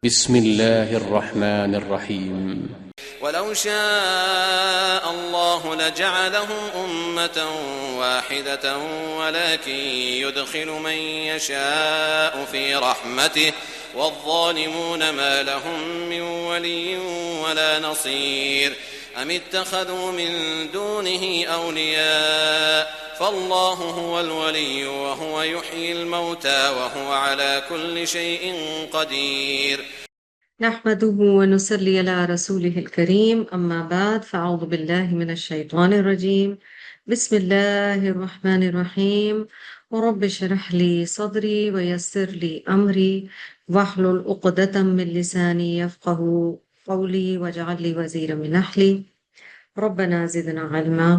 بسم الله الرحمن الرحيم. ولو شاء الله لجعلهم أمة واحدة ولكن يدخل من يشاء في رحمته والظالمون ما لهم من ولي ولا نصير أم اتخذوا من دونه أولياء فالله هو الولي وهو يحيي الموتى وهو على كل شيء قدير. نحمده ونصلي على رسوله الكريم أما بعد فأعوذ بالله من الشيطان الرجيم. بسم الله الرحمن الرحيم. ورب اشرح لي صدري ويسر لي أمري واحلل عقدة من لساني يفقه قولي واجعل لي وزيرا من أهلي ربنا زدنا علما.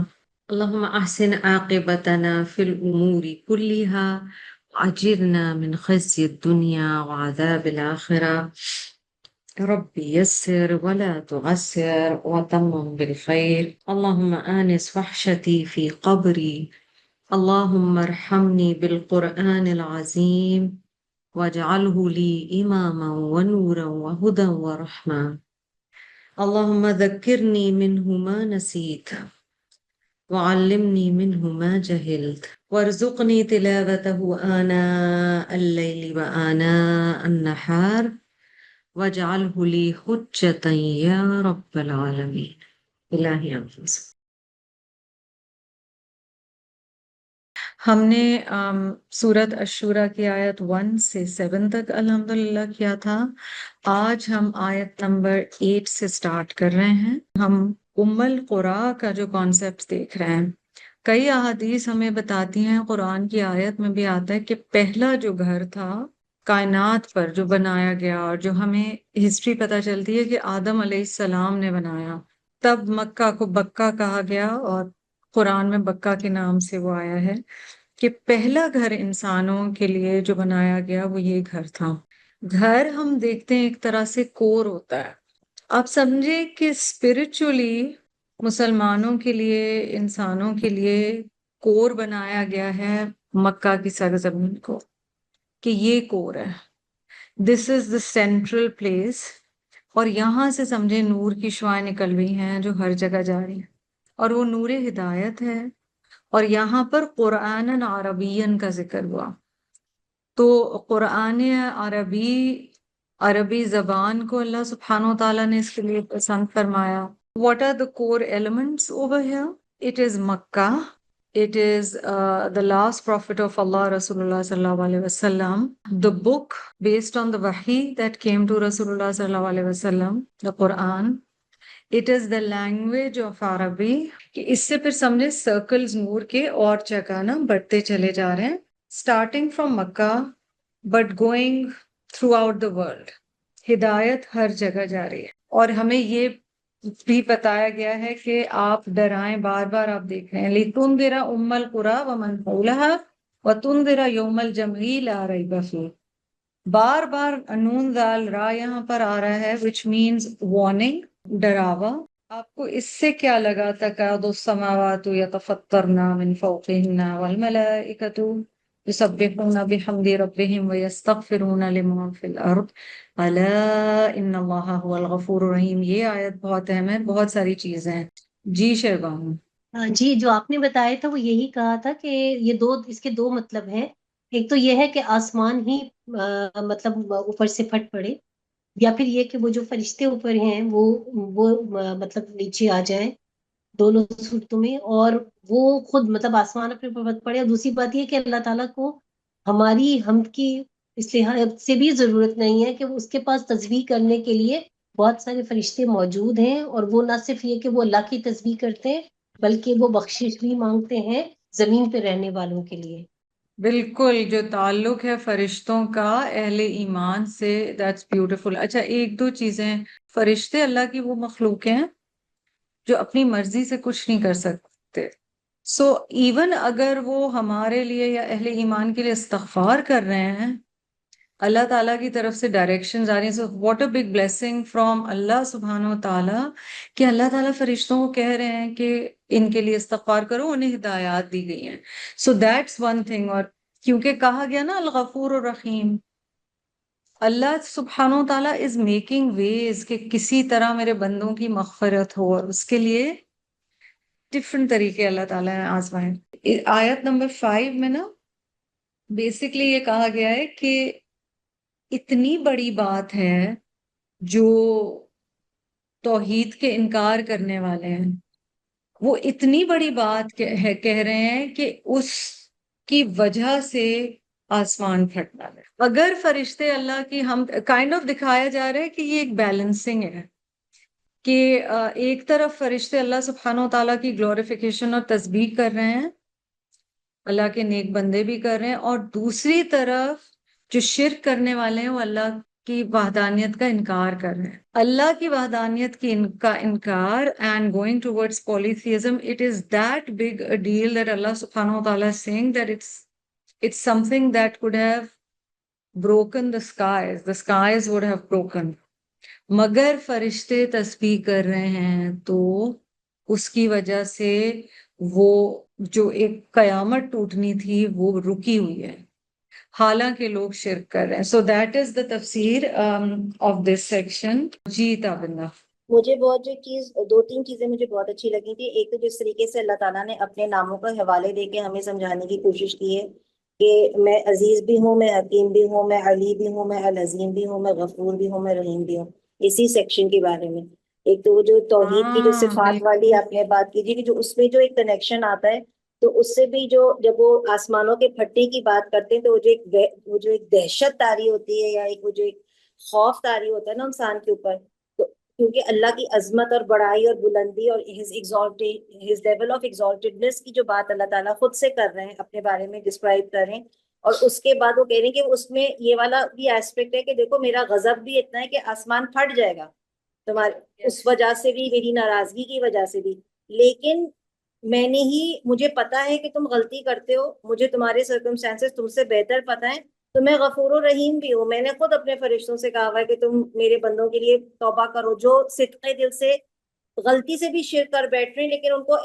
اللهم أحسن عاقبتنا في الأمور كلها وأجرنا من خزي الدنيا وعذاب الآخرة. ربي يسر ولا تعسر وتمم بالخير. اللهم آنس وحشتي في قبري. اللهم ارحمني بالقرآن العظيم واجعله لي إماما ونورا وهدى ورحمة. اللهم ذكرني منه ما نسيت وعلمني منه ما جهلت وارزقني تلاوته آناء الليل وآناء النهار وَاجْعَلْهُ لِي حُجَّةً يَا رَبَّ الْعَالَمِينَ. الہی حافظ. ہم نے سورت الشورى کی آیت 1 سے 7 تک الحمدللہ کیا تھا. آج ہم آیت نمبر 8 سے سٹارٹ کر رہے ہیں. ہم ام القریٰ کا جو کانسیپٹ دیکھ رہے ہیں. کئی احادیث ہمیں بتاتی ہیں، قرآن کی آیت میں بھی آتا ہے کہ پہلا جو گھر تھا کائنات پر جو بنایا گیا، اور جو ہمیں ہسٹری پتہ چلتی ہے کہ آدم علیہ السلام نے بنایا، تب مکہ کو بکہ کہا گیا، اور قرآن میں بکہ کے نام سے وہ آیا ہے کہ پہلا گھر انسانوں کے لیے جو بنایا گیا وہ یہ گھر تھا. گھر ہم دیکھتے ہیں ایک طرح سے کور ہوتا ہے. آپ سمجھے کہ اسپرچولی مسلمانوں کے لیے، انسانوں کے لیے کور بنایا گیا ہے مکہ کی سرزمین کو، کہ یہ کور ہے، دس از دا سینٹرل پلیس. اور یہاں سے سمجھے نور کی شعائیں نکل رہی ہیں جو ہر جگہ جا رہی ہیں، اور وہ نور ہدایت ہے. اور یہاں پر قرآن عربین کا ذکر ہوا، تو قرآن عربی زبان کو اللہ سبحانہ و تعالیٰ نے اس کے لیے پسند فرمایا. What are the core elements over here? It is Makkah. It is the last prophet of Allah, Rasulullah sallallahu alaihi wasallam. The book based on the wahi that came to Rasulullah sallallahu alaihi wasallam, the Quran. It is the language of Arabi. کہ اس سے پھر سمجھے circles نور کے اور جگہ نا بڑھتے چلے جا رہے ہیں، starting from Mecca but going throughout the world. ہدایت ہر جگہ جا رہی ہے. اور ہمیں یہ بھی بتایا گیا ہے کہ آپ ڈرائیں، بار بار آپ دیکھ رہے ہیں لِتُنذِرَ أُمَّ الْقُرَىٰ وَمَنْ حَوْلَهَا وَتُنذِرَ يَوْمَ الْجَمْعِ لَا رَيْبَ فِيهِ. بار بار نون دال را یہاں پر آ رہا ہے which means warning، ڈراوا. آپ کو اس سے کیا لگا؟ تَكَادُ السَّمَاوَاتُ يَتَفَطَّرْنَ مِنْ فَوْقِهِنَّ وَالْمَلَائِكَةُ يُسَبِّحُونَ بِحَمْدِ رَبِّهِمْ وَيَسْتَغْفِرُونَ لِمَنْ فِي الْأَرْضِ أَلَا إِنَّ اللَّهَ هُوَ الْغَفُورُ الرَّحِيمُ. یہ آیت بہت اہم ہے، بہت ساری چیزیں ہیں. جی شہبانو. جی، جو آپ نے بتایا تھا وہ یہی کہا تھا کہ اس کے دو مطلب ہیں. ایک تو یہ ہے کہ آسمان ہی مطلب اوپر سے پھٹ پڑے، یا پھر یہ کہ وہ جو فرشتے اوپر ہیں وہ مطلب نیچے آ جائیں، دونوں صورتوں میں. اور وہ خود مطلب آسمان اپنے اوپر پھٹ پڑے. اور دوسری بات یہ کہ اللہ تعالیٰ کو ہماری حمد کی اس لحاظ سے بھی ضرورت نہیں ہے کہ اس کے پاس تسبیح کرنے کے لیے بہت سارے فرشتے موجود ہیں، اور وہ نہ صرف یہ کہ وہ اللہ کی تسبیح کرتے ہیں بلکہ وہ بخشش بھی مانگتے ہیں زمین پہ رہنے والوں کے لیے. بالکل، جو تعلق ہے فرشتوں کا اہل ایمان سے، دیٹس بیوٹیفل. اچھا، ایک دو چیزیں. فرشتے اللہ کی وہ مخلوق ہیں جو اپنی مرضی سے کچھ نہیں کر سکتے. سو ایون اگر وہ ہمارے لیے یا اہل ایمان کے لیے استغفار کر رہے ہیں، اللہ تعالیٰ کی طرف سے ڈائریکشنز آ رہی ہیں. So what a big blessing from Allah سبحانہ و تعالیٰ کہ اللہ تعالیٰ فرشتوں کو کہہ رہے ہیں کہ ان کے لیے استغفار کرو، انہیں ہدایات دی گئی ہیں. So that's one thing. اور کیونکہ کہا گیا نا الغفور الرحیم، اللہ سبحانہ و تعالیٰ از میکنگ ویز کہ کسی طرح میرے بندوں کی مغفرت ہو، اور اس کے لیے ڈفرنٹ طریقے اللہ تعالیٰ نے آزمائے۔ آیت نمبر 5 میں نا بیسکلی یہ کہا گیا ہے کہ اتنی بڑی بات ہے جو توحید کے انکار کرنے والے ہیں، وہ اتنی بڑی بات کہہ رہے ہیں کہ اس کی وجہ سے آسمان پھٹنا ہے۔ اگر فرشتے اللہ کی ہم کائنڈ آف دکھایا جا رہا ہے کہ یہ ایک بیلنسنگ ہے کہ ایک طرف فرشتے اللہ سبحانہ و تعالیٰ کی گلوریفیکیشن اور تسبیح کر رہے ہیں، اللہ کے نیک بندے بھی کر رہے ہیں، اور دوسری طرف جو شرک کرنے والے ہیں وہ اللہ کی وحدانیت کا انکار کر رہے ہیں۔ اللہ کی وحدانیت کا انکار and going towards polytheism, it is that big a deal that Allah subhanahu wa ta'ala is saying that it's something that could have broken the skies would have broken. مگر فرشتے تسبیح کر رہے ہیں تو اس کی وجہ سے وہ جو ایک قیامت ٹوٹنی تھی وہ رکی ہوئی ہے، حالانکہ لوگ شرک کر رہے ہیں۔ سو دیٹ از دا تفسیر آف دس سیکشن۔ جی تابندہ۔ مجھے بہت جو چیز 2-3 چیزیں مجھے بہت اچھی لگی تھی۔ ایک تو جس طریقے سے اللہ تعالیٰ نے اپنے ناموں کا حوالے دے کے ہمیں سمجھانے کی کوشش کی ہے کہ میں عزیز بھی ہوں، میں حکیم بھی ہوں، میں علی بھی ہوں، میں العظیم بھی ہوں، میں غفور بھی ہوں، میں رحیم بھی ہوں، اسی سیکشن کے بارے میں۔ ایک تو وہ جو توحید کی جو صفات والی آپ نے بات کی کہ جو اس میں جو ایک کنیکشن آتا ہے، تو اس سے بھی جو جب وہ آسمانوں کے پھٹنے کی بات کرتے ہیں تو وہ جو ایک دہشت طاری ہوتی ہے، یا ایک وہ جو ایک خوف طاری ہوتا ہے نا انسان کے اوپر، کیونکہ اللہ کی عظمت اور بڑائی اور بلندی اور his level of exaltedness کی جو بات اللہ تعالیٰ خود سے کر رہے ہیں، اپنے بارے میں ڈسکرائب کر رہے ہیں، اور اس کے بعد وہ کہہ رہے ہیں کہ اس میں یہ والا بھی ایسپیکٹ ہے کہ دیکھو میرا غضب بھی اتنا ہے کہ آسمان پھٹ جائے گا تمہارے اس وجہ سے بھی، میری ناراضگی کی وجہ سے بھی، لیکن مجھے پتا ہے کہ تم غلطی کرتے ہو، مجھے تمہارے سرکمسٹانسز تم سے بہتر پتا ہے، تو میں غفور و رحیم بھی ہوں۔ میں نے خود اپنے فرشتوں سے کہا ہوا ہے کہ تم میرے بندوں کے لیے توبہ کرو جو صدقے دل سے غلطی سے بھی شرک کر بیٹھ رہے ہیں، لیکن ان کو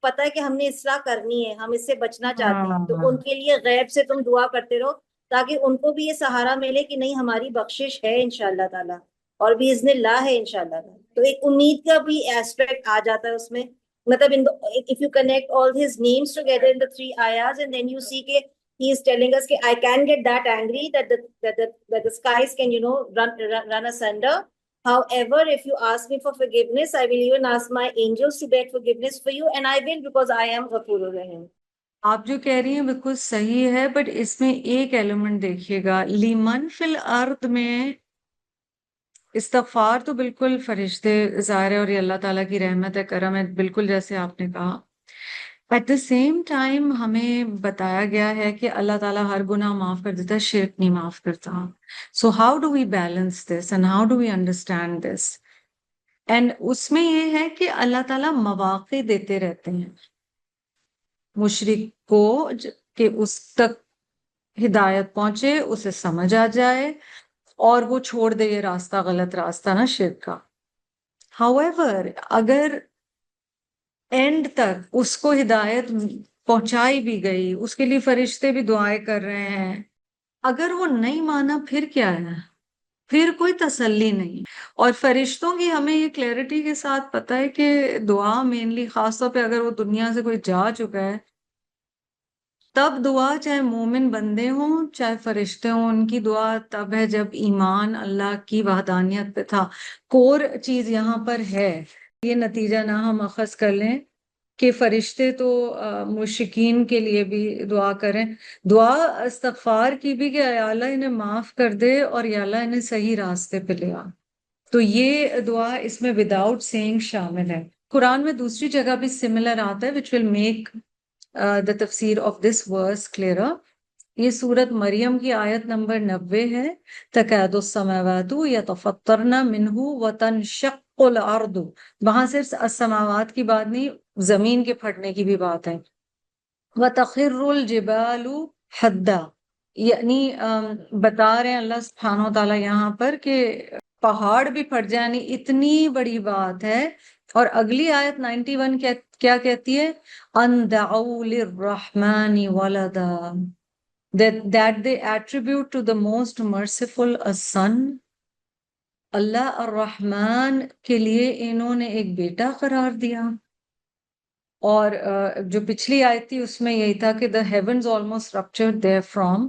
پتا ہے کہ ہم نے اصلاح کرنی ہے، ہم اس سے بچنا چاہتے ہیں، تو ان کے لیے غیب سے تم دعا کرتے رہو تاکہ ان کو بھی یہ سہارا ملے کہ نہیں ہماری بخشش ہے انشاءاللہ تعالیٰ، اور باذن اللہ ہے انشاءاللہ تعالیٰ۔ تو ایک امید کا بھی ایسپیکٹ آ جاتا ہے اس میں، مطلب if you connect all his names together in the 3 ayahs and then you see کہ he is telling us that I can get that angry that the skies can run asunder. However, if you ask me for forgiveness, I will even ask my angels to beg forgiveness for you, and I will, because I am Ghafurur Rahim. آپ جو کہہ رہی ہیں بالکل صحیح ہے، but اس میں ایک ایلیمنٹ دیکھیے گا، لیمن فی الارض میں استغفار تو بالکل فرشتے ظاہر ہے، اور یہ اللہ تعالیٰ کی رحمت ہے، کرم ہے، بالکل جیسے آپ نے کہا۔ ایٹ دا سیم ٹائم ہمیں بتایا گیا ہے کہ اللہ تعالیٰ ہر گناہ معاف کر دیتا ہے، شرک نہیں معاف کرتا۔ So how do we balance this and how do we understand this? And اس میں یہ ہے کہ اللہ تعالیٰ مواقع دیتے رہتے ہیں مشرک کو کہ اس تک ہدایت پہنچے، اسے سمجھ آ جائے اور وہ چھوڑ دے یہ راستہ، غلط راستہ نا شرک کا۔ However, اگر اینڈ تک اس کو ہدایت پہنچائی بھی گئی، اس کے لیے فرشتے بھی دعائیں کر رہے ہیں، اگر وہ نہیں مانا پھر کیا ہے؟ پھر کوئی تسلی نہیں۔ اور فرشتوں کی ہمیں یہ کلیئرٹی کے ساتھ پتہ ہے کہ دعا مینلی، خاص طور پہ اگر وہ دنیا سے کوئی جا چکا ہے، تب دعا، چاہے مومن بندے ہوں چاہے فرشتے ہوں، ان کی دعا تب ہے جب ایمان اللہ کی وحدانیت پہ تھا۔ کور چیز یہاں پر ہے، یہ نتیجہ نہ ہم اخذ کر لیں کہ فرشتے تو مشرکین کے لیے بھی دعا کریں، دعا استغفار کی بھی کہ یا اللہ انہیں معاف کر دے اور یا اللہ انہیں صحیح راستے پہ لے آ۔ تو یہ دعا اس میں وداؤٹ سینگ شامل ہے۔ قرآن میں دوسری جگہ بھی سملر آتا ہے which will make the تفسیر of this verse clearer۔ یہ سورت مریم کی آیت نمبر 90 ہے، تکاد السماوات یتفطرن منہ وتنشق الارض۔ وہاں صرف السماوات کی بات نہیں، زمین کے پھٹنے کی بھی بات ہے۔ وتخر الجبال حدا، یعنی بتا رہے ہیں اللہ سبحانہ و تعالیٰ یہاں پر کہ پہاڑ بھی پھٹ جائیں، یعنی اتنی بڑی بات ہے۔ اور اگلی آیت 91 کیا کہتی ہے؟ ان دعوا للرحمن ولدا، that they attribute to the most merciful a son. اللہ الرحمن کے لیے انہوں نے ایک بیٹا قرار دیا. اور جو پچھلی آیت تھی اس میں یہی تھا کہ the heavens almost ruptured therefrom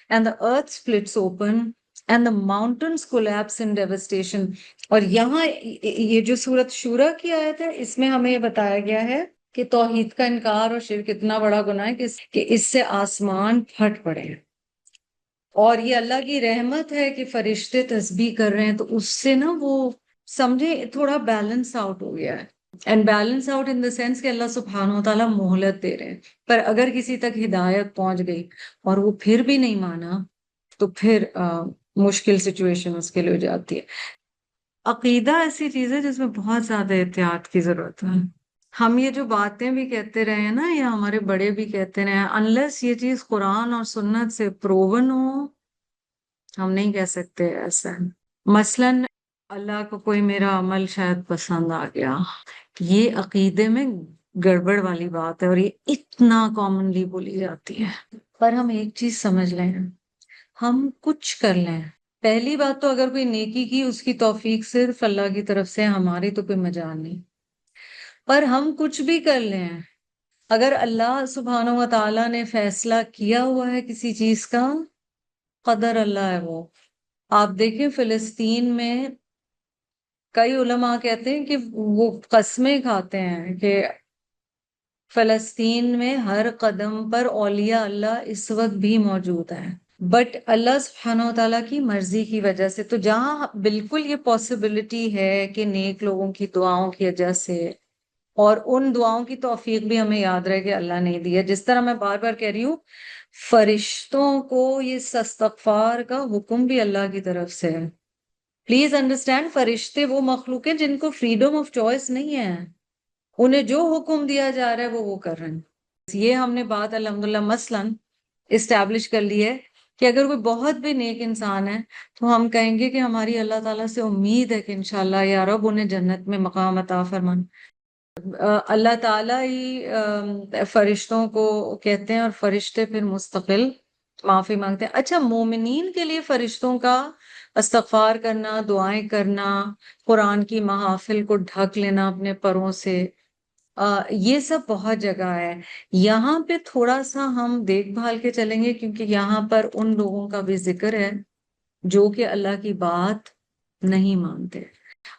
and the earth splits open and the mountains collapse in devastation. اور یہاں یہ جو سورت شورا کی آیت ہے اس میں ہمیں یہ بتایا گیا ہے کہ توحید کا انکار اور شرک اتنا بڑا گناہ ہے کہ اس سے آسمان پھٹ پڑے ہیں. اور یہ اللہ کی رحمت ہے کہ فرشتے تسبیح کر رہے ہیں تو اس سے نا وہ سمجھے تھوڑا بیلنس آؤٹ ہو گیا ہے. And balance out in the sense کہ اللہ سبحانہ و تعالیٰ مہلت دے رہے ہیں. پر اگر کسی تک ہدایت پہنچ گئی اور وہ پھر بھی نہیں مانا تو پھر مشکل سچویشن اس کے لیے ہو جاتی ہے. عقیدہ ایسی چیز ہے جس میں بہت زیادہ احتیاط کی ضرورت ہے. ہم یہ جو باتیں بھی کہتے رہے ہیں نا یا ہمارے بڑے بھی کہتے رہے ہیں انلیس یہ چیز قرآن اور سنت سے پروون ہو ہم نہیں کہہ سکتے ایسا. مثلاً اللہ کو کوئی میرا عمل شاید پسند آ گیا، یہ عقیدے میں گڑبڑ والی بات ہے اور یہ اتنا کامنلی بولی جاتی ہے. پر ہم ایک چیز سمجھ لیں، ہم کچھ کر لیں. پہلی بات تو اگر کوئی نیکی کی اس کی توفیق صرف اللہ کی طرف سے، ہماری تو کوئی مجال نہیں. پر ہم کچھ بھی کر لیں، اگر اللہ سبحانہ و تعالیٰ نے فیصلہ کیا ہوا ہے کسی چیز کا، قدر اللہ ہے وہ. آپ دیکھیں فلسطین میں کئی علماء کہتے ہیں کہ وہ قسمیں کھاتے ہیں کہ فلسطین میں ہر قدم پر اولیاء اللہ اس وقت بھی موجود ہیں، بٹ اللہ سبحانہ و تعالیٰ کی مرضی کی وجہ سے. تو جہاں بالکل یہ پاسبلٹی ہے کہ نیک لوگوں کی دعاؤں کی وجہ سے، اور ان دعاؤں کی توفیق بھی ہمیں یاد رہے کہ اللہ نہیں دی ہے. جس طرح میں بار بار کہہ رہی ہوں، فرشتوں کو یہ استغفار کا حکم بھی اللہ کی طرف سے ہے. پلیز انڈرسٹینڈ، فرشتے وہ مخلوق ہیں جن کو فریڈم آف چوائس نہیں ہے، انہیں جو حکم دیا جا رہا ہے وہ کر رہے ہیں. یہ ہم نے بات الحمدللہ مثلاً اسٹیبلش کر لی ہے کہ اگر کوئی بہت بھی نیک انسان ہے تو ہم کہیں گے کہ ہماری اللہ تعالیٰ سے امید ہے کہ انشاءاللہ یا رب انہیں جنت میں مقام عطا فرمان. اللہ تعالیٰ ہی فرشتوں کو کہتے ہیں اور فرشتے پھر مستقل معافی مانگتے ہیں. اچھا، مومنین کے لیے فرشتوں کا استغفار کرنا، دعائیں کرنا، قرآن کی محافل کو ڈھک لینا اپنے پروں سے، یہ سب بہت جگہ ہے. یہاں پہ تھوڑا سا ہم دیکھ بھال کے چلیں گے کیونکہ یہاں پر ان لوگوں کا بھی ذکر ہے جو کہ اللہ کی بات نہیں مانتے.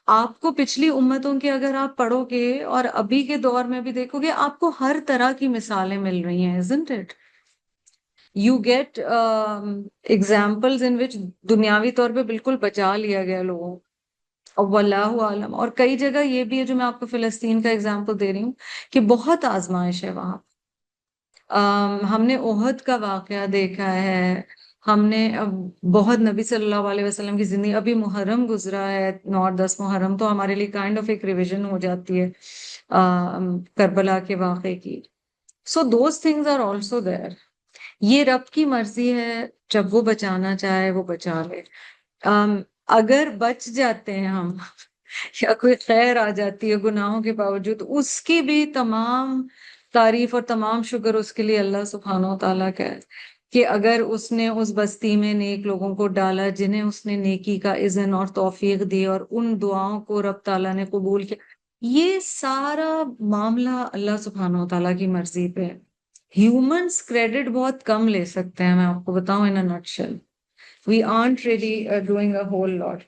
آپ کو پچھلی امتوں کے اگر آپ پڑھو گے اور ابھی کے دور میں بھی دیکھو گے، آپ کو ہر طرح کی مثالیں مل رہی ہیں. isn't it? You get examples in which دنیاوی طور پہ بالکل بچا لیا گیا لوگوں، واللہ عالم. اور کئی جگہ یہ بھی ہے جو میں آپ کو فلسطین کا اگزامپل دے رہی ہوں کہ بہت آزمائش ہے وہاں. ہم نے احد کا واقعہ دیکھا ہے، ہم نے بہت نبی صلی اللہ علیہ وسلم کی زندگی، ابھی محرم گزرا ہے 9 اور 10 محرم، تو ہمارے لیے کائنڈ آف ایک ریویژن ہو جاتی ہے کربلا کے واقعے کی. So those things are also there. یہ رب کی مرضی ہے، جب وہ بچانا چاہے وہ بچا لے. اگر بچ جاتے ہیں ہم یا کوئی خیر آ جاتی ہے گناہوں کے باوجود، اس کی بھی تمام تعریف اور تمام شکر اس کے لیے اللہ سبحانہ و تعالیٰ کا ہے کہ اگر اس نے اس بستی میں نیک لوگوں کو ڈالا جنہیں اس نے نیکی کا اذن اور توفیق دی اور ان دعاؤں کو رب تعالیٰ نے قبول کیا. یہ سارا معاملہ اللہ سبحانہ و تعالیٰ کی مرضی پہ ہے. ہیومنس کریڈٹ بہت کم لے سکتے ہیں، میں آپ کو بتاؤں in a nutshell. We aren't really doing a whole lot.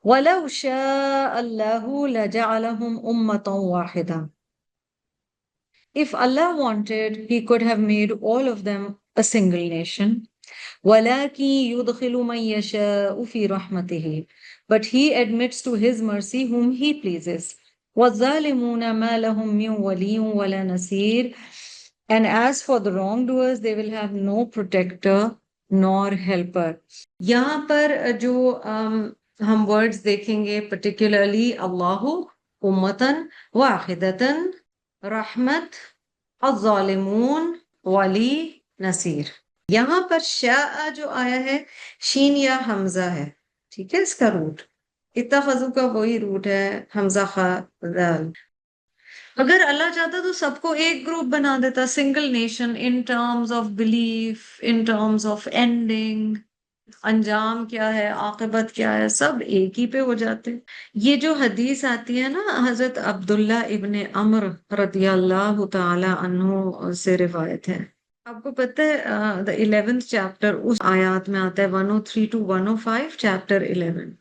وَلَوْ شَاءَ اللَّهُ لَجَعَلَهُمْ أُمَّةً وَاحِدَةً. If Allah wanted, He could have made all of them a single nation. وَلَكِنْ يُدْخِلُ مَنْ يَشَاءُ فِي رَحْمَتِهِ. But He admits to His mercy whom He pleases. وَالظَّالِمُونَ مَا لَهُم مِّن وَلِيٍّ وَلَا نَصِيرٍ. And as for the wrongdoers, they will have no protector nor helper. یہاں پر جو ہم words دیکھیں گے particularly اللہ امتن واحدتن، رحمت، الظالمون، ولی، نصیر. یہاں پر شاء جو آیا ہے شین یا حمزہ ہے، ٹھیک ہے، اس کا روٹ اتخذو کا وہی روٹ ہے، حمزہ خا ذال. اگر اللہ چاہتا تو سب کو ایک گروپ بنا دیتا، single nation, in terms of belief, in terms of ending, انجام کیا ہے، عاقبت کیا ہے، سب ایک ہی پہ ہو جاتے۔ یہ جو حدیث آتی ہے نا، حضرت عبداللہ ابن عمر رضی اللہ تعالی عنہ سے روایت ہے۔ آپ کو پتہ ہے the 11th chapter اس آیات میں آتا ہے 103 to 105 chapter 11.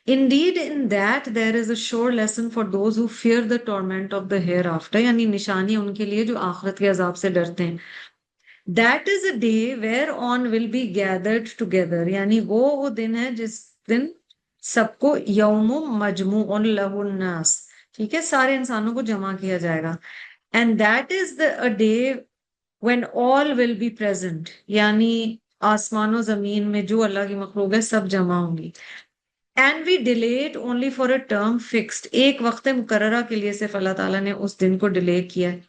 Indeed in that there is a sure lesson for those who fear the torment of the hereafter، یعنی نشانی ان کے لیے جو آخرت کے عذاب سے ڈرتے ہیں۔ That is a day whereon will be gathered together، یعنی وہ دن ہے جس دن سب کو یوم مجموع لہ الناس، ٹھیک ہے، سارے انسانوں کو جمع کیا جائے گا۔ And that is a day when all will be present، یعنی آسمان و زمین میں جو اللہ کی مخلوق ہے سب جمع ہوں گی۔ And we delay it only for a term fixed، ایک وقت مقررہ کے لیے صرف اللہ تعالیٰ نے اس دن کو ڈیلے کیا ہے۔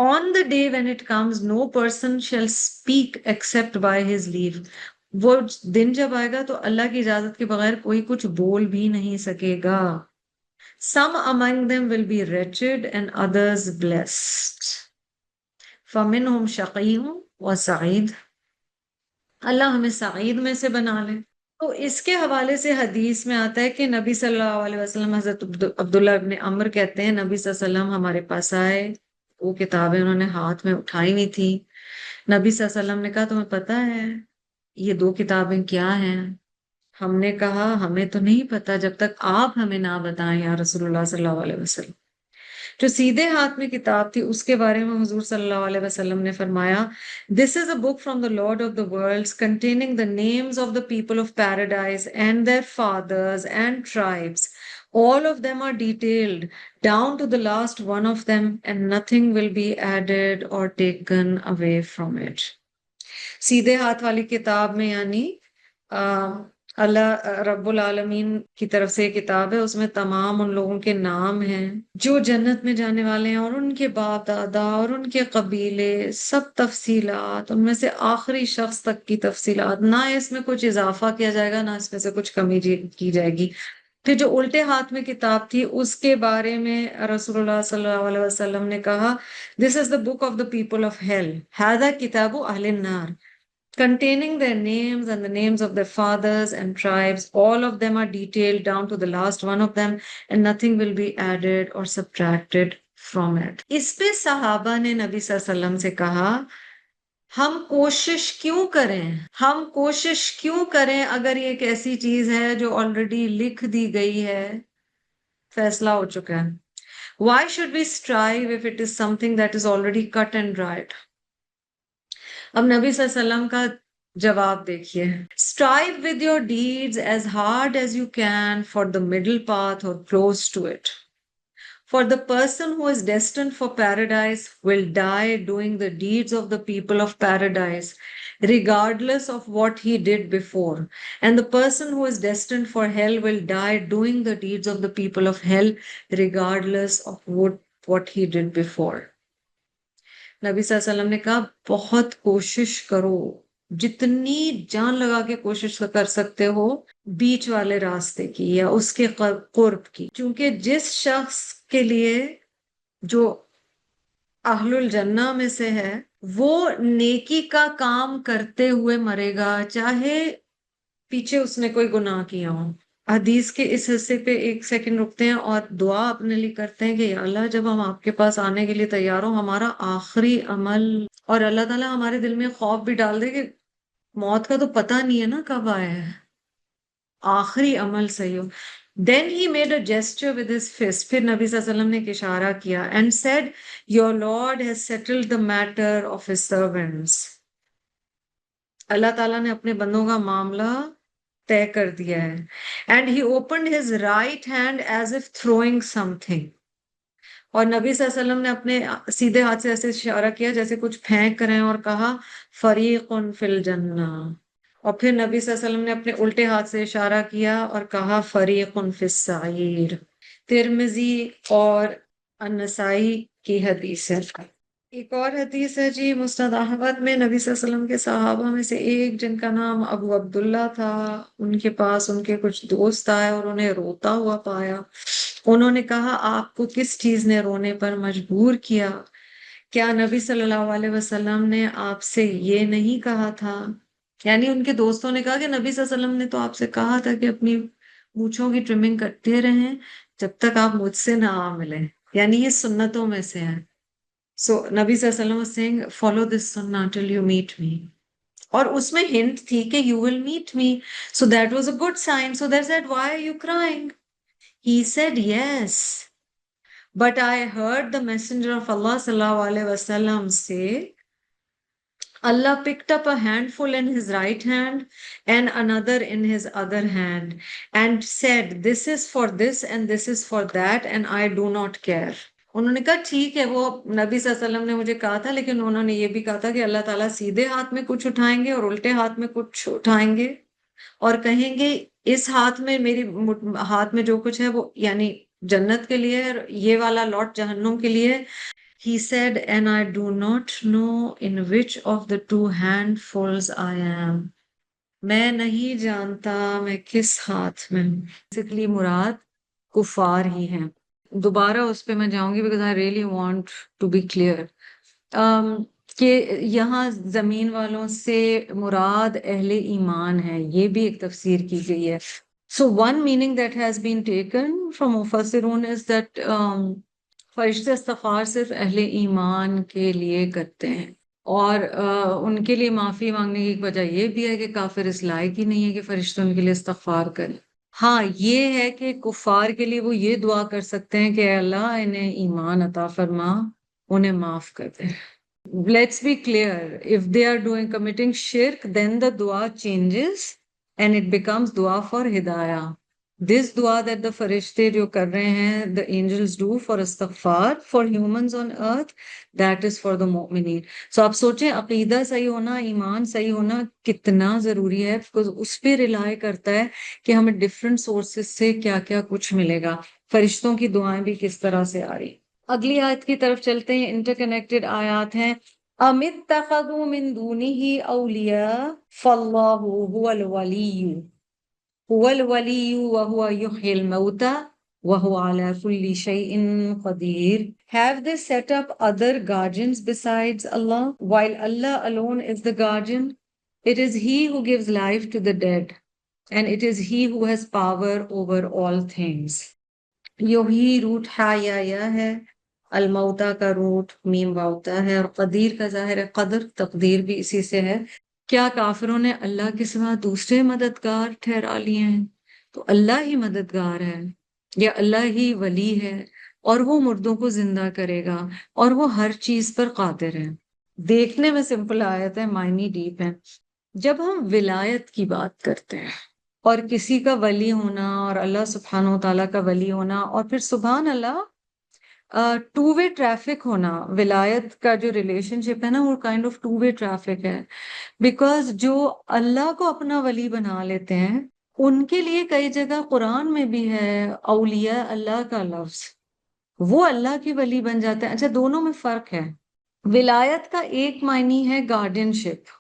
On the day when it comes no person shall speak except by his leave، وہ دن جب آئے گا تو اللہ کی اجازت کے بغیر کوئی کچھ بول بھی نہیں سکے گا۔ Some among them will be wretched and others blessed، فَمِنْهُمْ شَقِيٌّ وَسَعِيدٌ، اللہ ہمیں سعید میں سے بنا لے۔ تو اس کے حوالے سے حدیث میں آتا ہے کہ نبی صلی اللہ علیہ وسلم، حضرت عبداللہ ابن عمر کہتے ہیں نبی صلی اللہ علیہ وسلم ہمارے پاس آئے، وہ کتابیں انہوں نے ہاتھ میں اٹھائی نہیں تھی۔ نبی صلی اللہ علیہ وسلم نے کہا تمہیں پتہ ہے یہ دو کتابیں کیا ہیں؟ ہم نے کہا ہمیں تو نہیں پتا جب تک آپ ہمیں نہ بتائیں یا رسول اللہ صلی اللہ علیہ وسلم۔ جو سیدھے ہاتھ میں کتاب تھی اس کے بارے میں حضور صلی اللہ علیہ وسلم نے فرمایا This is a book from the Lord of the worlds containing the names of the people of paradise and their fathers and tribes. All of them are detailed down to the last one of them and nothing will be added or taken away from it. سیدھے ہاتھ والی کتاب میں یعنی اللہ رب العالمین کی طرف سے کتاب ہے، اس میں تمام ان لوگوں کے نام ہیں جو جنت میں جانے والے ہیں، اور ان کے باپ دادا اور ان کے قبیلے، سب تفصیلات، ان میں سے آخری شخص تک کی تفصیلات، نہ اس میں کچھ اضافہ کیا جائے گا نہ اس میں سے کچھ کمی کی جائے گی۔ پھر جو الٹے ہاتھ میں کتاب تھی اس کے بارے میں رسول اللہ صلی اللہ علیہ وسلم نے کہا This is the book of the people of hell، هذا کتاب اہل النار، containing their names and the names of their fathers and tribes. All of them are detailed down to the last one of them and nothing will be added or subtracted from it. اس پہ صحابہ نے نبی صلی اللہ علیہ وسلم سے کہا ہم کوشش کیوں کریں اگر یہ ایک ایسی چیز ہے جو آلریڈی لکھ دی گئی ہے، فیصلہ ہو چکا ہے۔ Why should we strive if it is something that is already cut and dried؟ اب نبی صلی اللہ علیہ وسلم کا جواب دیکھیے Strive with your deeds as hard as you can for the middle path or close to it. For the person who is destined for paradise will die doing the deeds of the people of paradise, regardless of what he did before. And the person who is destined for hell will die doing the deeds of the people of hell, regardless of what he did before. نبی صلی اللہ علیہ وسلم نے کہا بہت کوشش کرو، جتنی جان لگا کے کوشش کر سکتے ہو بیچ والے راستے کی یا اس کے قرب کی، کیونکہ جس شخص کے لیے جو اہل الجنہ میں سے ہے وہ نیکی کا کام کرتے ہوئے مرے گا چاہے پیچھے اس نے کوئی گناہ کیا ہو۔ حدیث کے اس حصے پہ ایک سیکنڈ رکتے ہیں اور دعا اپنے لیے کرتے ہیں کہ یا اللہ جب ہم آپ کے پاس آنے کے لیے تیار ہوں ہمارا آخری عمل، اور اللہ تعالیٰ ہمارے دل میں خوف بھی ڈال دے کہ موت کا تو پتہ نہیں ہے نا کب آیا ہے، آخری عمل صحیح ہو۔ Then he made a gesture with his fist، پھر نبی صلی اللہ علیہ وسلم نے ایک اشارہ کیا and said your Lord has settled the matter of his servants، اللہ تعالیٰ نے اپنے بندوں کا معاملہ طے کر دیا ہے۔ And he opened his right hand as if throwing something، اور نبی صلی اللہ علیہ وسلم نے اپنے سیدھے ہاتھ سے ایسے اشارہ کیا جیسے کچھ پھینک رہے ہیں اور کہا فریق فی الجنہ، اور پھر نبی صلی اللہ علیہ وسلم نے اپنے الٹے ہاتھ سے اشارہ کیا اور کہا فریق فی السعیر۔ ترمذی اور النسائی کی حدیث ہے۔ ایک اور حدیث ہے جی مسند احمد میں، نبی صلی اللہ علیہ وسلم کے صحابہ میں سے ایک جن کا نام ابو عبداللہ تھا، ان کے پاس ان کے کچھ دوست آئے اور انہیں روتا ہوا پایا انہوں نے کہا آپ کو کس چیز نے رونے پر مجبور کیا؟ کیا نبی صلی اللہ علیہ وسلم نے آپ سے یہ نہیں کہا تھا؟ یعنی ان کے دوستوں نے کہا کہ نبی صلی اللہ علیہ وسلم نے تو آپ سے کہا تھا کہ اپنی مونچھوں کی ٹرمنگ کرتے رہیں جب تک آپ مجھ سے نہ آ ملیں، یعنی یہ سنتوں میں سے ہے. سو نبی صلی اللہ علیہ وسلم was saying follow this sunnah till you meet me. اور اس میں ہنٹ تھی کہ you will meet me. So that was a good sign. So they said, why are you crying? He said, yes. But I heard the Messenger of Allah sallallahu alaihi wasallam say, Allah picked up a handful in his right hand and another in his other hand and said, this is for this and this is for that and I do not care. انہوں نے کہا ٹھیک ہے، وہ نبی صلی اللہ علیہ وسلم نے مجھے کہا تھا، لیکن انہوں نے یہ بھی کہا تھا کہ اللہ تعالیٰ سیدھے ہاتھ میں کچھ اٹھائیں گے اور الٹے ہاتھ میں کچھ اٹھائیں گے اور کہیں گے اس ہاتھ میں میری ہاتھ میں جو کچھ ہے وہ یعنی جنت کے لیے اور یہ والا لوٹ جہنم کے لیے. He said, and I do not know in which of the two handfuls I am. میں نہیں جانتا میں کس ہاتھ میں ہوں. Basically مراد کفار ہی ہیں. دوبارہ اس پہ میں جاؤں گی because I really want to be clear. کہ یہاں زمین والوں سے مراد اہل ایمان ہے، یہ بھی ایک تفسیر کی گئی ہے. So one meaning that has been taken from Mufassirun is that فرشتے استغفار صرف اہل ایمان کے لیے کرتے ہیں، اور ان کے لیے معافی مانگنے کی ایک وجہ یہ بھی ہے کہ کافر اس لائق ہی نہیں ہے کہ فرشتے ان کے لیے استغفار کریں. ہاں یہ ہے کہ کفار کے لیے وہ یہ دعا کر سکتے ہیں کہ اے اللہ انہیں ایمان عطا فرما، انہیں معاف کر دے. Let's be clear, if they are committing shirk, then the dua changes and it becomes dua for hidayah. This dua that the farishte jo kar rahe hain, the angels do for istighfar for humans on earth, that is for the mu'mineen. So آپ سوچیں عقیدہ صحیح ہونا، ایمان صحیح ہونا کتنا ضروری ہے، because اس پہ رلائے کرتا ہے کہ ہمیں ڈفرینٹ سورسز سے کیا کیا کچھ ملے گا. فرشتوں کی دعائیں بھی کس طرح سے آ رہی. اگلی آیت کی طرف چلتے ہیں، انٹر کنیکٹڈ آیات ہیں. ام اتخذوا من دونه اولیاء فاللہ هو الولی وهو يحيي الموتى وهو على كل شيء قدير. Have they set up other guardians besides Allah, while Allah alone is the guardian? It is He who gives life to the dead, and it is He who has power over all things. یوہی روٹ یا ہے، الموتا کا route میم واؤتا ہے، اور قدیر کا ظاہر ہے قدر، تقدیر بھی اسی سے ہے. کیا کافروں نے اللہ کے سوا دوسرے مددگار ٹھہرا لیے ہیں؟ تو اللہ ہی مددگار ہے یا اللہ ہی ولی ہے، اور وہ مردوں کو زندہ کرے گا اور وہ ہر چیز پر قادر ہے. دیکھنے میں سمپل آیت ہے، معنی ڈیپ ہے. جب ہم ولایت کی بات کرتے ہیں اور کسی کا ولی ہونا اور اللہ سبحانہ و تعالیٰ کا ولی ہونا، اور پھر سبحان اللہ ٹو وے ٹریفک ہونا، ولایت کا جو ریلیشن شپ ہے نا وہ kind of two way traffic ہے. بیکاز جو اللہ کو اپنا ولی بنا لیتے ہیں ان کے لیے کئی جگہ قرآن میں بھی ہے اولیاء اللہ کا لفظ، وہ اللہ کی ولی بن جاتے ہیں. اچھا دونوں میں فرق ہے. ولایت کا ایک معنی ہے گارڈین شپ،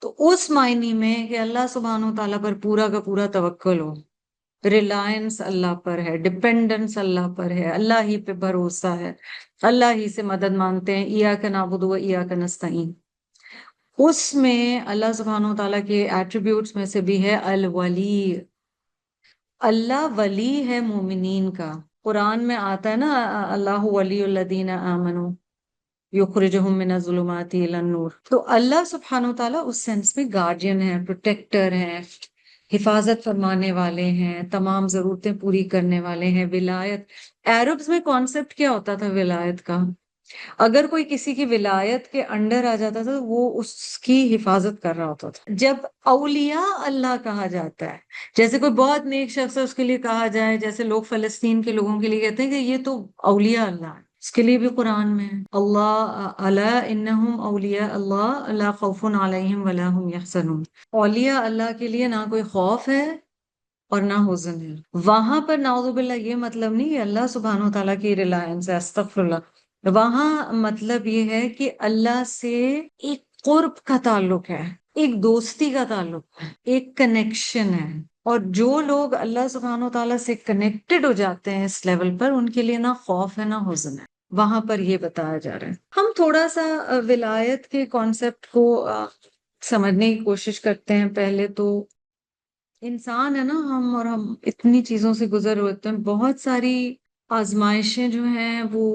تو اس معنی میں کہ اللہ سبحانہ و تعالیٰ پر پورا کا پورا توکل ہو، ریلائنس اللہ پر ہے، ڈپینڈنس اللہ پر ہے، اللہ ہی پہ بھروسہ ہے، اللہ ہی سے مدد مانگتے ہیں. ایاک نعبد و ایاک نستعین. اس میں اللہ سبحانہ و تعالیٰ کے ایٹریبیوٹس میں سے بھی ہے الولی. اللہ ولی ہے مومنین کا. قرآن میں آتا ہے نا اللہ ولی الذین آمنوا یخرجہم من الظلمات الی النور. تو اللہ سبحانہ و تعالیٰ اس سینس میں گارڈین ہے، پروٹیکٹر ہے، حفاظت فرمانے والے ہیں، تمام ضرورتیں پوری کرنے والے ہیں. ولایت عربز میں کانسیپٹ کیا ہوتا تھا ولایت کا؟ اگر کوئی کسی کی ولایت کے انڈر آ جاتا تھا وہ اس کی حفاظت کر رہا ہوتا تھا. جب اولیاء اللہ کہا جاتا ہے، جیسے کوئی بہت نیک شخص ہے اس کے لیے کہا جائے، جیسے لوگ فلسطین کے لوگوں کے لیے کہتے ہیں کہ یہ تو اولیاء اللہ ہے، اس کے لیے بھی قرآن میں اللہ الا انہم اولیاء اللہ لا خوف علیہم ولا هم یحزنون. اولیاء اللہ کے لیے نہ کوئی خوف ہے اور نہ حزن ہے. وہاں پر نعوذ باللہ یہ مطلب نہیں ہے اللہ سبحانہ و تعالیٰ کی ریلائنس ہے، استغفر اللہ. وہاں مطلب یہ ہے کہ اللہ سے ایک قرب کا تعلق ہے، ایک دوستی کا تعلق ہے، ایک کنیکشن ہے. اور جو لوگ اللہ سبحانہ و تعالیٰ سے کنیکٹڈ ہو جاتے ہیں اس لیول پر، ان کے لیے نہ خوف ہے نہ حزن ہے، وہاں پر یہ بتایا جا رہا ہے۔ ہم تھوڑا سا ولایت کے کانسیپٹ کو سمجھنے کی کوشش کرتے ہیں۔ پہلے تو انسان ہے نا ہم، اور ہم اتنی چیزوں سے گزر ہوتے ہیں، بہت ساری آزمائشیں جو ہیں وہ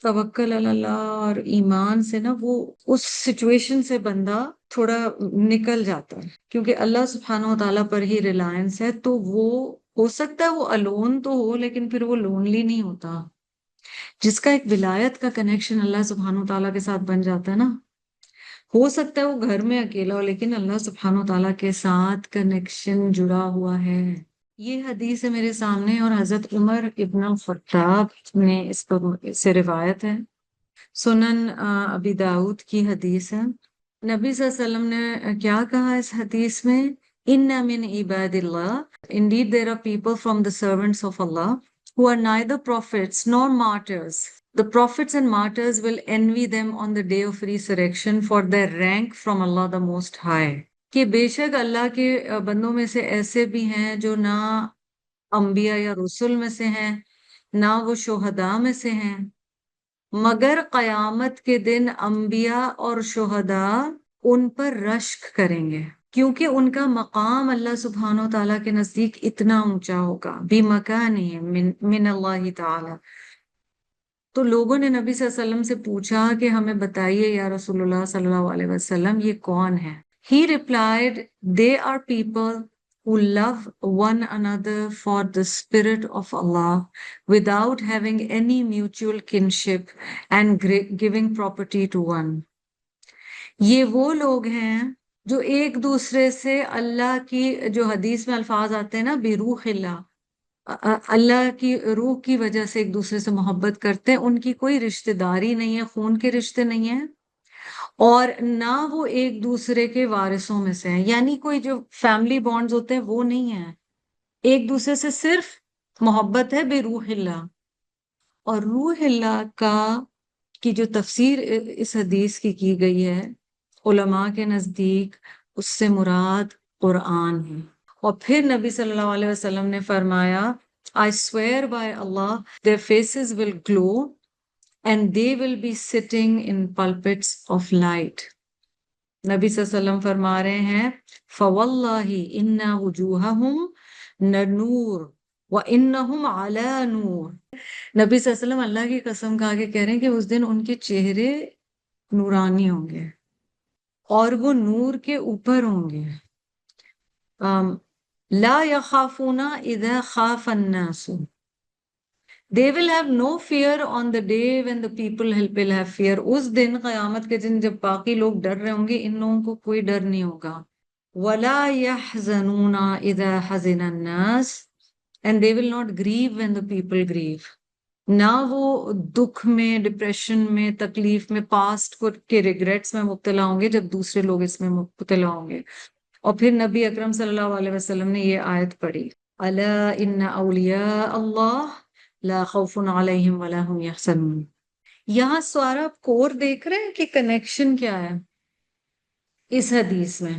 توکل علی اللہ اور ایمان سے نا وہ اس سچویشن سے بندہ تھوڑا نکل جاتا ہے، کیونکہ اللہ سبحانہ و تعالیٰ پر ہی ریلائنس ہے، تو وہ ہو سکتا ہے وہ الون تو ہو لیکن پھر وہ لونلی نہیں ہوتا۔ جس کا ایک ولایت کا کنیکشن اللہ سبحانہ و تعالیٰ کے ساتھ بن جاتا ہے نا، ہو سکتا ہے وہ گھر میں اکیلا ہو لیکن اللہ سبحانہ و تعالیٰ کے ساتھ کنیکشن جڑا ہوا ہے۔ یہ حدیث ہے میرے سامنے، اور حضرت عمر ابن الخطاب نے اس کو سے روایت ہے، سنن ابی داؤد کی حدیث ہے۔ نبی صلی اللہ علیہ وسلم نے کیا کہا اس حدیث میں؟ ان من عباد اللہ indeed there are people from the servants of Allah who are neither prophets nor martyrs. The prophets and martyrs will envy them on the day of resurrection for their rank from Allah the Most High. کہ بے شک اللہ کے بندوں میں سے ایسے بھی ہیں جو نہ انبیاء یا رسول میں سے ہیں، نہ وہ شہداء میں سے ہیں، مگر قیامت کے دن انبیاء اور شہداء ان پر رشک کریں گے، کیونکہ ان کا مقام اللہ سبحانہ و تعالیٰ کے نزدیک اتنا اونچا ہوگا، بِمَكَانِهِمْ من اللہ تعالیٰ۔ تو لوگوں نے نبی صلی اللہ علیہ وسلم سے پوچھا کہ ہمیں بتائیے یا رسول اللہ صلی اللہ علیہ وسلم یہ کون ہے؟ He replied, they are people who love one another for the spirit of Allah without having any mutual kinship and giving property to one. یہ وہ لوگ ہیں جو ایک دوسرے سے اللہ کی، جو حدیث میں الفاظ آتے ہیں نا بروح اللہ، اللہ کی روح کی وجہ سے ایک دوسرے سے محبت کرتے ہیں، ان کی کوئی رشتہ داری نہیں ہے، خون کے رشتے نہیں ہیں، اور نہ وہ ایک دوسرے کے وارثوں میں سے ہیں، یعنی کوئی جو فیملی بانڈز ہوتے ہیں وہ نہیں ہیں، ایک دوسرے سے صرف محبت ہے بروح اللہ۔ اور روح اللہ کی جو تفسیر اس حدیث کی گئی ہے علماء کے نزدیک، اس سے مراد قرآن ہے۔ اور پھر نبی صلی اللہ علیہ وسلم نے فرمایا I swear by Allah their faces will glow and they will be sitting in pulpits of light. نبی صلی اللہ علیہ وسلم فرما رہے ہیں فَوَاللَّهِ إِنَّا وُجُوهَهُمْ لَنُورٌ وَإِنَّهُمْ عَلَى نُورٍ۔ نبی صلی اللہ علیہ وسلم اللہ کی قسم کھا کے کہہ رہے ہیں کہ اس دن ان کے چہرے نورانی ہوں گے اور وہ نور کے اوپر ہوں گے۔ لا يخافون اذا خاف الناس. They will have no fear on the day when the people will have fear. اس دن قیامت کے دن جب باقی لوگ ڈر رہے ہوں گے، ان لوگوں کو کوئی ڈر نہیں ہوگا۔ ولا يحزنون اذا حزن الناس. And they will not grieve when the people grieve. نہ وہ دکھ میں، ڈپریشن میں، تکلیف میں، پاسٹ کے ریگریٹس میں مبتلا ہوں گے جب دوسرے لوگ اس میں مبتلا ہوں گے۔ اور پھر نبی اکرم صلی اللہ علیہ وسلم نے یہ آیت پڑھی الا ان اولیاء اللہ لا خوف علیہم ولا هم یحزنون۔ یہاں سارا کور دیکھ رہے ہیں کہ کنیکشن کیا ہے اس حدیث میں۔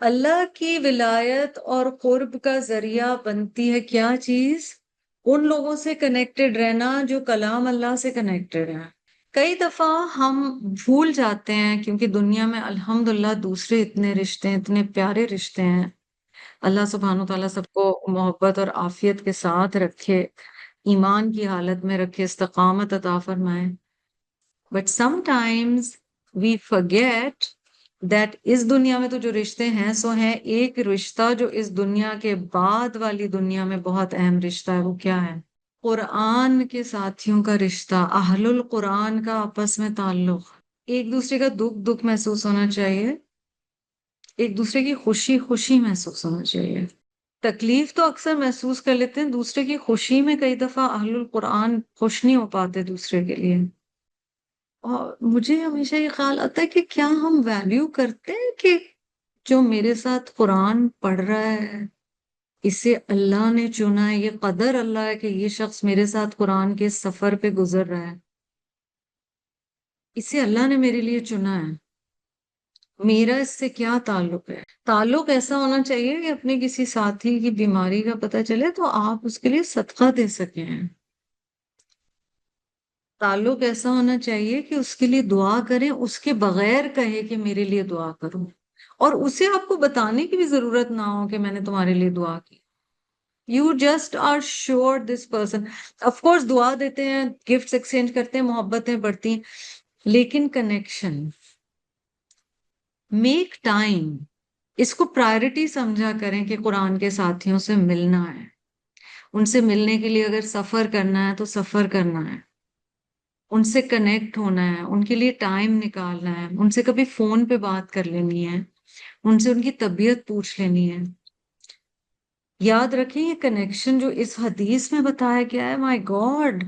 اللہ کی ولایت اور قرب کا ذریعہ بنتی ہے کیا چیز؟ ان لوگوں سے کنیکٹڈ رہنا جو کلام اللہ سے کنیکٹڈ ہیں۔ کئی دفعہ ہم بھول جاتے ہیں کیونکہ دنیا میں الحمدللہ دوسرے اتنے رشتے ہیں، اتنے پیارے رشتے ہیں، اللہ سبحانہ وتعالیٰ سب کو محبت اور عافیت کے ساتھ رکھے، ایمان کی حالت میں رکھے، استقامت عطا فرمائے۔ But some times we forget that اس دنیا میں تو جو رشتے ہیں سو ہیں، ایک رشتہ جو اس دنیا کے بعد والی دنیا میں بہت اہم رشتہ ہے، وہ کیا ہے؟ قرآن کے ساتھیوں کا رشتہ، اہل القرآن کا آپس میں تعلق۔ ایک دوسرے کا دکھ محسوس ہونا چاہیے، ایک دوسرے کی خوشی محسوس ہونا چاہیے۔ تکلیف تو اکثر محسوس کر لیتے ہیں، دوسرے کی خوشی میں کئی دفعہ اہل القرآن خوش نہیں ہو پاتے دوسرے کے لیے۔ اور مجھے ہمیشہ یہ خیال آتا ہے کہ کیا ہم ویلیو کرتے ہیں کہ جو میرے ساتھ قرآن پڑھ رہا ہے اسے اللہ نے چنا ہے، یہ قدر اللہ ہے کہ یہ شخص میرے ساتھ قرآن کے سفر پہ گزر رہا ہے، اسے اللہ نے میرے لیے چنا ہے۔ میرا اس سے کیا تعلق ہے؟ تعلق ایسا ہونا چاہیے کہ اپنے کسی ساتھی کی بیماری کا پتہ چلے تو آپ اس کے لیے صدقہ دے سکیں. تعلق ایسا ہونا چاہیے کہ اس کے لیے دعا کریں، اس کے بغیر کہے کہ میرے لیے دعا کرو، اور اسے آپ کو بتانے کی بھی ضرورت نہ ہو کہ میں نے تمہارے لیے دعا کی. You just are sure this person. Of course دعا دیتے ہیں، گفٹس ایکسچینج کرتے ہیں، محبتیں بڑھتی ہیں، لیکن کنیکشن، میک ٹائم. اس کو پرائرٹی سمجھا کریں کہ قرآن کے ساتھیوں سے ملنا ہے. ان سے ملنے کے لیے اگر سفر کرنا ہے تو سفر کرنا ہے، ان سے کنیکٹ ہونا ہے، ان کے لیے ٹائم نکالنا ہے، ان سے کبھی فون پہ بات کر لینی ہے، ان سے ان کی طبیعت پوچھ لینی ہے. یاد رکھیں یہ کنیکشن جو اس حدیث میں بتایا گیا ہے، مائی گاڈ،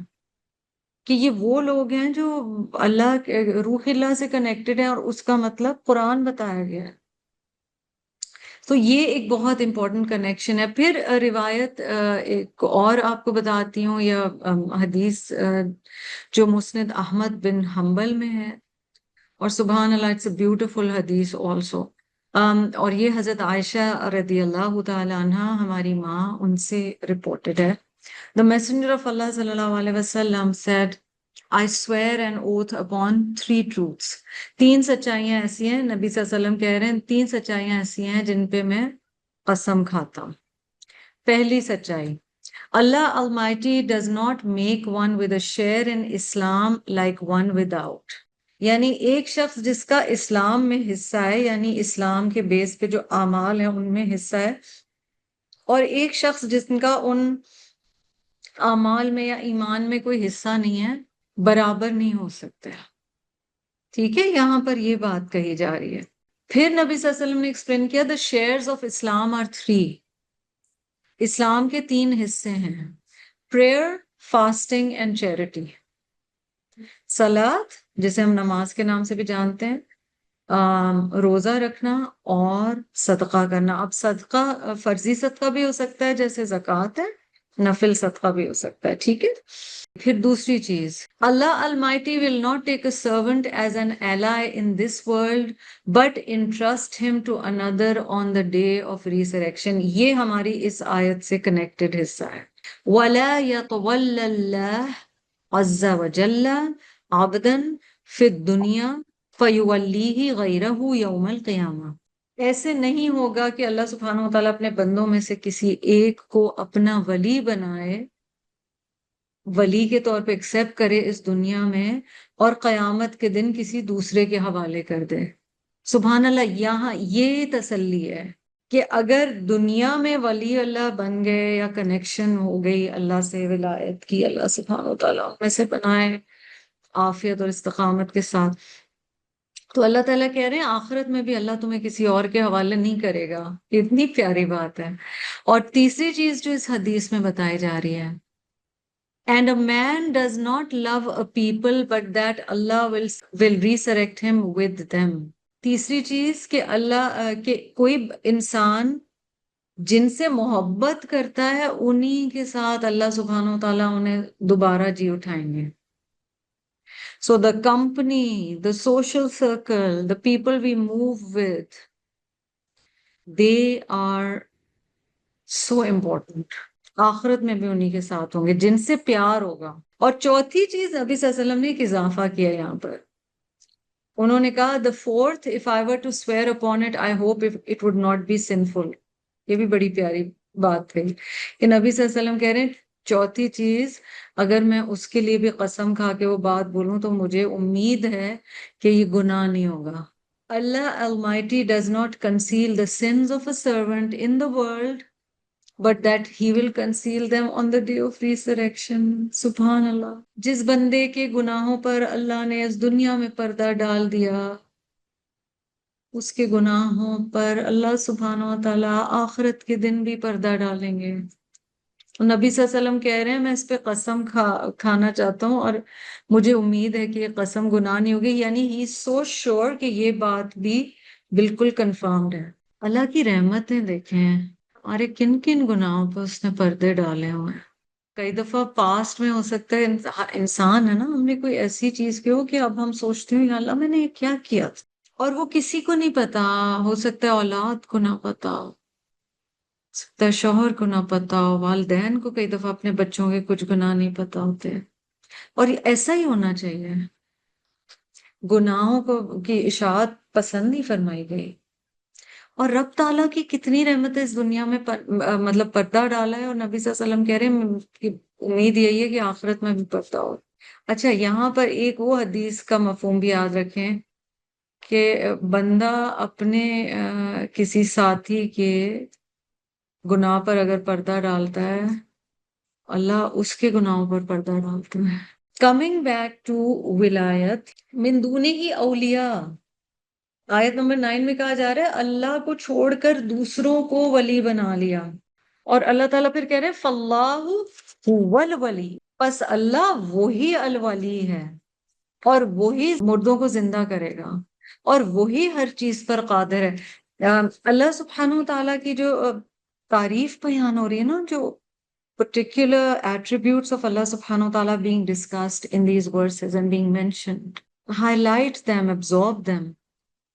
کہ یہ وہ لوگ ہیں جو اللہ روح اللہ سے کنیکٹڈ ہیں، اور اس کا مطلب قرآن بتایا گیا ہے. تو یہ ایک بہت امپورٹنٹ کنیکشن ہے. پھر روایت ایک اور آپ کو بتاتی ہوں، یا حدیث جو مسند احمد بن حنبل میں ہے، اور سبحان اللہ اٹس اے بیوٹیفل حدیث آلسو. اور یہ حضرت عائشہ رضی اللہ تعالی عنہ ہماری ماں، ان سے رپورٹڈ ہے. The messenger of Allah sallallahu alaihi wasallam said, I swear an oath upon three truths. 3 سچائیاں ایسی ہیں، نبی صلی اللہ علیہ وسلم کہہ رہے ہیں 3 سچائیاں ایسی ہیں جن پہ میں قسم کھاتا ہوں. پہلی سچائی، Allah Almighty does not make one with a share in Islam like one without. یعنی ایک شخص جس کا اسلام میں حصہ ہے، یعنی اسلام کے بیس پہ جو اعمال ہیں ان میں حصہ ہے، اور ایک شخص جس کا ان اعمال میں یا ایمان میں کوئی حصہ نہیں ہے، برابر نہیں ہو سکتے. ٹھیک ہے، یہاں پر یہ بات کہی جا رہی ہے. پھر نبی صلی اللہ علیہ وسلم نے ایکسپلین کیا the shares of Islam are 3. اسلام کے 3 حصے ہیں، prayer, fasting and charity. صلاۃ جسے ہم نماز کے نام سے بھی جانتے ہیں، روزہ رکھنا اور صدقہ کرنا. اب صدقہ فرضی صدقہ بھی ہو سکتا ہے جیسے زکوٰۃ ہے، نفل صدقہ بھی ہو سکتا ہے. ٹھیک ہے. پھر دوسری چیز، اللہ Almighty will not take a servant as an ally in this world but entrust him to another on the day of resurrection. یہ ہماری اس آیت سے کنیکٹڈ حصہ ہے. وَلَا يَتَوَلَّ اللَّهُ عَزَّ وَجَلَّ عَبْدًا فِي الدُّنْيَا فَيُوَلِّيهِ غَيْرَهُ يَوْمَ الْقِيَامَةِ. ایسے نہیں ہوگا کہ اللہ سبحانہ وتعالیٰ اپنے بندوں میں سے کسی ایک کو اپنا ولی بنائے، ولی کے طور پہ ایکسیپٹ کرے اس دنیا میں، اور قیامت کے دن کسی دوسرے کے حوالے کر دے. سبحان اللہ. یہاں یہ تسلی ہے کہ اگر دنیا میں ولی اللہ بن گئے یا کنیکشن ہو گئی اللہ سے، ولایت کی، اللہ سبحانہ وتعالیٰ میں سے بنائے عافیت اور استقامت کے ساتھ، تو اللہ تعالیٰ کہہ رہے ہیں آخرت میں بھی اللہ تمہیں کسی اور کے حوالے نہیں کرے گا. اتنی پیاری بات ہے. اور تیسری چیز جو اس حدیث میں بتائی جا رہی ہے، and a man does not love a people but that Allah will resurrect him with them. تیسری چیز کہ اللہ کہ کوئی انسان جن سے محبت کرتا ہے انہی کے ساتھ اللہ سبحانہ وتعالیٰ انہیں دوبارہ جی اٹھائیں گے. So the company, the social circle, the people we move with, they are so important. آخرت میں بھی انہی کے ساتھ ہوں گے جن سے پیار ہوگا. اور چوتھی چیز نبی صلی اللہ علیہ وسلم نے ایک اضافہ کیا یہاں پر. انہوں نے کہا the fourth, if I were to swear upon it, I hope it would not be sinful. یہ بھی بڑی پیاری بات کہی کہ نبی صلی اللہ علیہ وسلم کہہ رہے ہیں چوتھی چیز اگر میں اس کے لیے بھی قسم کھا کے وہ بات بولوں تو مجھے امید ہے کہ یہ گناہ نہیں ہوگا. Allah Almighty does not conceal the sins of a servant in the world, but that he will conceal them on the day of resurrection. سبحان اللہ. جس بندے کے گناہوں پر اللہ نے اس دنیا میں پردہ ڈال دیا، اس کے گناہوں پر اللہ سبحانہ و تعالیٰ آخرت کے دن بھی پردہ ڈالیں گے. نبی صلی اللہ علیہ وسلم کہہ رہے ہیں میں اس پہ قسم کھانا چاہتا ہوں اور مجھے امید ہے کہ یہ قسم گناہ نہیں ہوگی. یعنی ہی سو شیور کہ یہ بات بھی بالکل کنفرمڈ ہے. اللہ کی رحمتیں دیکھیں ہمارے کن کن گناہوں پہ اس نے پردے ڈالے ہوئے ہیں. کئی دفعہ پاسٹ میں ہو سکتا ہے انسان ہے نا، ہم نے کوئی ایسی چیز کی ہو کہ اب ہم سوچتے ہیں یا اللہ میں نے یہ کیا کیا تھا. اور وہ کسی کو نہیں پتا، ہو سکتا ہے اولاد کو نہ پتا ہو سکتا ہے شوہر کو نہ پتا ہو، والدین کو کئی دفعہ اپنے بچوں کے کچھ گناہ نہیں پتا ہوتے، اور ایسا ہی ہونا چاہیے. گناہوں کی اشاعت پسند نہیں فرمائی گئی. اور رب تعالیٰ کی کتنی رحمت اس دنیا میں مطلب پردہ ڈالا ہے، اور نبی صلی اللہ علیہ وسلم کہہ رہے ہیں کہ امید یہی ہے کہ آخرت میں بھی پردہ ہو. اچھا، یہاں پر ایک وہ حدیث کا مفہوم بھی یاد رکھیں کہ بندہ اپنے کسی ساتھی کے گناہ پر اگر پردہ ڈالتا ہے، اللہ اس کے گناہوں پر پردہ ڈالتا ہے. کمنگ بیک ٹو ولایت من دونہ اولیاء، آیت نمبر 9 میں کہا جا رہا ہے اللہ کو چھوڑ کر دوسروں کو ولی بنا لیا، اور اللہ تعالیٰ پھر کہہ رہے ہیں فاللہ هو الولی، پس اللہ وہی الولی ہے، اور وہی مردوں کو زندہ کرے گا، اور وہی ہر چیز پر قادر ہے. اللہ سبحانہ وتعالیٰ کی جو تعریف بیان ہو رہی ہے نا، جو particular attributes of Allah subhanahu wa ta'ala being discussed in these verses and being mentioned, highlight them, absorb them.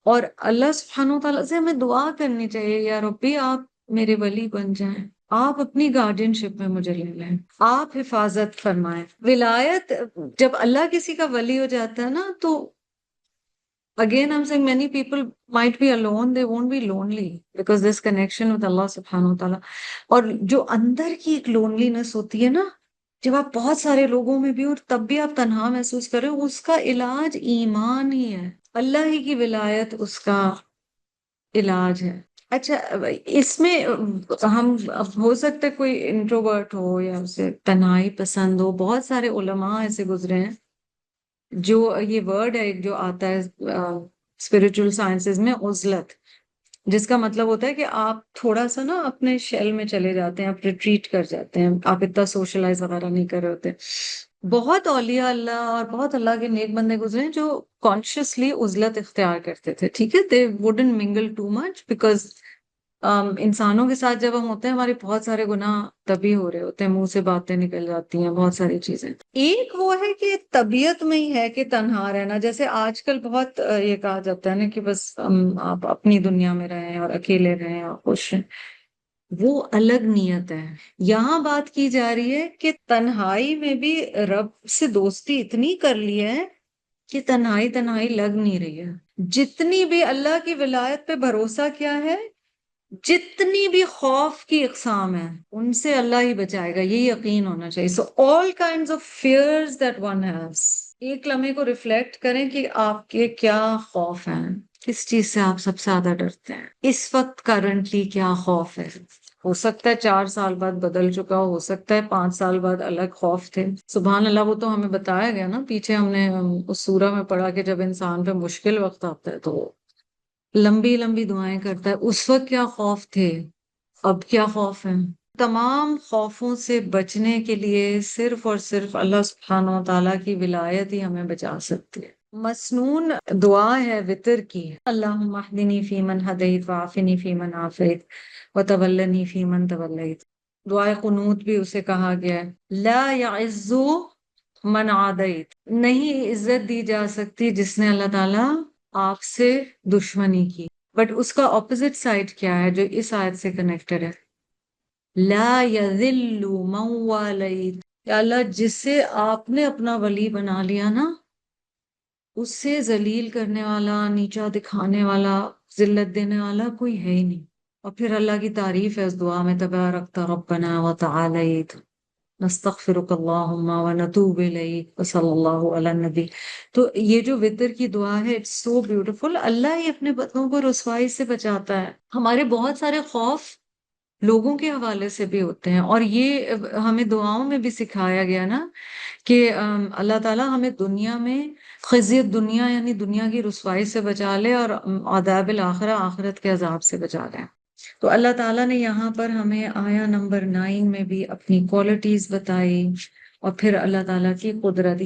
اور اللہ سبحانہ و تعالیٰ سے ہمیں دعا کرنی چاہیے، یا ربی آپ میرے ولی بن جائیں، آپ اپنی گارڈین شپ میں مجھے لے لیں، آپ حفاظت فرمائیں. ولایت، جب اللہ کسی کا ولی ہو جاتا ہے نا، تو again I'm saying many people might be alone, they won't be lonely because this connection with Allah subhanahu wa ta'ala. اور جو اندر کی ایک لونلینس ہوتی ہے نا، جب آپ بہت سارے لوگوں میں بھی اور تب بھی آپ تنہا محسوس کر رہے ہو، اس کا علاج ایمان ہی ہے، اللہ ہی کی ولایت اس کا علاج ہے. اچھا، اس میں ہم ہو سکتا ہے کوئی انٹروورٹ ہو یا اسے تنہائی پسند ہو. بہت سارے علماء ایسے گزرے ہیں جو یہ ورڈ ہے جو آتا ہے اسپرچل سائنسز میں، عزلت، جس کا مطلب ہوتا ہے کہ آپ تھوڑا سا نا اپنے شیل میں چلے جاتے ہیں، آپ ریٹریٹ کر جاتے ہیں، آپ اتنا سوشلائز وغیرہ نہیں کر رہے ہوتے. بہت اولیاء اللہ اور بہت اللہ کے نیک بندے گزرے ہیں جو کانشیسلی عزلت اختیار کرتے تھے. ٹھیک ہے، they wouldn't mingle too much because انسانوں کے ساتھ جب ہم ہوتے ہیں ہمارے بہت سارے گناہ تبھی ہو رہے ہوتے ہیں، منہ سے باتیں نکل جاتی ہیں، بہت ساری چیزیں. ایک وہ ہے کہ طبیعت میں ہی ہے کہ تنہا رہنا، جیسے آج کل بہت یہ کہا جاتا ہے نا کہ بس آپ اپنی دنیا میں رہیں اور اکیلے رہیں اور خوش رہیں. وہ الگ نیت ہے. یہاں بات کی جا رہی ہے کہ تنہائی میں بھی رب سے دوستی اتنی کر لی ہے کہ تنہائی لگ نہیں رہی ہے. جتنی بھی اللہ کی ولایت پہ بھروسہ کیا ہے، جتنی بھی خوف کی اقسام ہیں، ان سے اللہ ہی بچائے گا، یہ یقین ہونا چاہیے. سو all kinds of fears that one has، ایک لمحے کو ریفلیکٹ کریں کہ آپ کے کیا خوف ہیں، کس چیز سے آپ سب سے زیادہ ڈرتے ہیں اس وقت، کرنٹلی کیا خوف ہے. ہو سکتا ہے 4 سال بعد بدل چکا ہو سکتا ہے 5 سال بعد الگ خوف تھے. سبحان اللہ، وہ تو ہمیں بتایا گیا نا، پیچھے ہم نے اس سورہ میں پڑھا کہ جب انسان پہ مشکل وقت آتا ہے تو لمبی لمبی دعائیں کرتا ہے. اس وقت کیا خوف تھے، اب کیا خوف ہیں. تمام خوفوں سے بچنے کے لیے صرف اور صرف اللہ سبحانہ و تعالیٰ کی ولایت ہی ہمیں بچا سکتی ہے. مسنون دعا ہے وتر کی، اللہم اہدنی فیمن ہدیت وعافنی فیمن عافیت وتولنی فیمن تولیت. دعائے قنوت بھی اسے کہا گیا ہے. لا یعز من عادیت، نہیں عزت دی جا سکتی جس نے اللہ تعالیٰ آپ سے دشمنی کی. بٹ اس کا اپوزٹ سائڈ کیا ہے جو اس آیت سے کنیکٹڈ ہے؟ لا یذل من والیت، یا اللہ جسے آپ نے اپنا ولی بنا لیا نا، اس سے ذلیل کرنے والا، نیچا دکھانے والا، ذلت دینے والا کوئی ہے ہی نہیں. اور پھر اللہ کی تعریف ہے اس دعا میں، تبارکت ربنا وتعالیت نستغفرک اللہم ونتوب الیک وصلی اللہ علی النبی. تو یہ جو وتر کی دعا ہے، اٹس سو بیوٹیفل. اللہ ہی اپنے بندوں کو رسوائی سے بچاتا ہے. ہمارے بہت سارے خوف لوگوں کے حوالے سے بھی ہوتے ہیں، اور یہ ہمیں دعاؤں میں بھی سکھایا گیا نا کہ اللہ تعالیٰ ہمیں دنیا میں خزیت دنیا یعنی دنیا کی رسوائی سے بچا لے، اور عذاب الآخرہ آخرت کے عذاب سے بچا لے. تو اللہ تعالیٰ نے یہاں پر ہمیں آیا نمبر 9 میں بھی اپنی کوالٹیز بتائی، اور پھر اللہ تعالیٰ کی قدرت.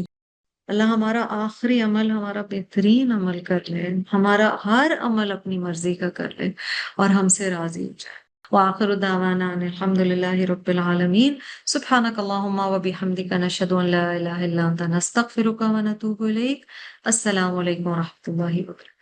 اللہ ہمارا آخری عمل ہمارا بہترین عمل کر لے، ہمارا ہر عمل اپنی مرضی کا کر لے اور ہم سے راضی ہو جائے. وآخر دعوانا ان الحمد للہ رب العالمین. سبحانک اللہم وبحمدک، نشہد ان لا الہ الا انت، نستغفرک ونتوب الیک. السلام علیکم ورحمۃ اللہ وبرکاتہ.